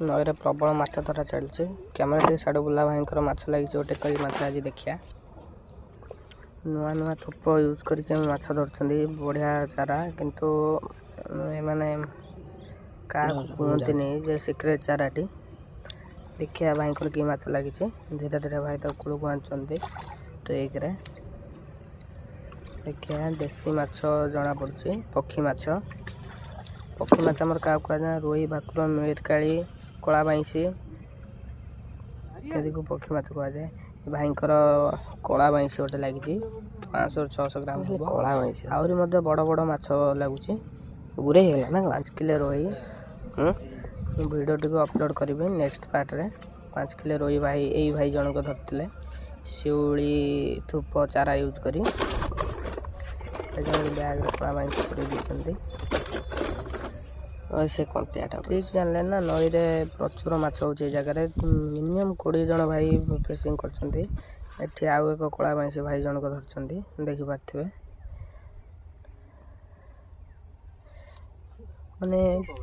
नईरे प्रबल माछ धरा चलती कैमेरा टे साड़ बुला भाई माछ लगी गोटे कई माछ आज देखिया नुआ नुआ थोप यूज करके माछ धरछंदी बढ़िया चारा किंतु माने का कहते नहीं जे सिक्रेट चाराटी देखिया भाई की माछ लगी धीरे धीरे भाई तो कूल को आंचंदी ट्रेक रे देखिया देसी माछ जना पड़ुची पक्षी माछ आमर क्या कह रोही भाकुर मिरकाली कला बाईसी इत्यादि को पक्षी माछ कहुए भाई कला बाईसी गोटे लगी 500-600 ग्राम कला बाईसी आहरी बड़ बड़ माछ लगुच गुरे ना 5 किलो रोही वीडियो टी अपलोड करी नेक्स्ट पार्ट रे 5 किलो रोही भाई यही भाई जनक धरते शिउली थूप चारा यूज करी बैग कला बाईसी कर से कंटियाटा ठीक जानले ना नई रे प्रचुर माछ हो जगह मिनिमम 20 जन भाई फिशिंग करछंती एठी आउ एक कला बाईसी भाई जनक धरछंती देखि पारथिबे माने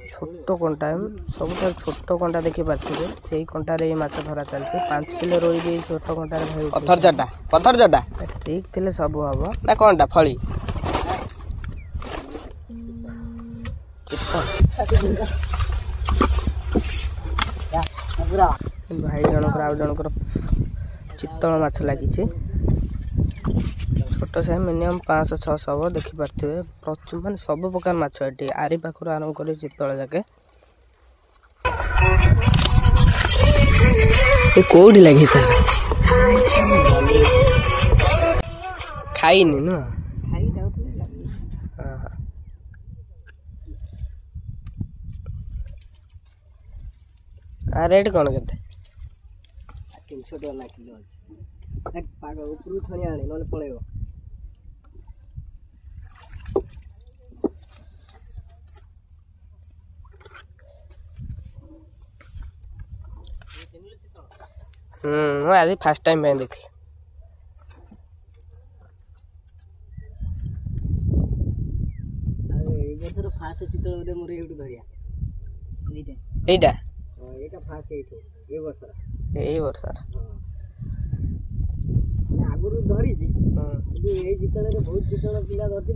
छोटो कंटा सब छोटो कंटा देखि पारथिबे सेही कंटा रे माछ धरा चलछि 5 किलो रोई भी छोटो कंटा रे भाई पत्थर जटा ठीक थिले सब हबो ना कोनटा फळी भाई जनकर आउ जनकर चित्तल माछ लगी छोट से मिनिमम 500-600 हम देखी पारे प्रचुर मान सब प्रकार माछ ये आरी पाखर आरंभ कर चित्तल जाके कौटी लगी खाईनी नुह रेट कौन के 300 टका किलो अच्छे पाग ऊपर छणी आने ना पलैब आज फास्ट टाइम में देख फास्ट चित्र मोर ये धरिया एटा एटा फास्ट ए वर्ष आगुरु धरी बहुत चितल पिला धरती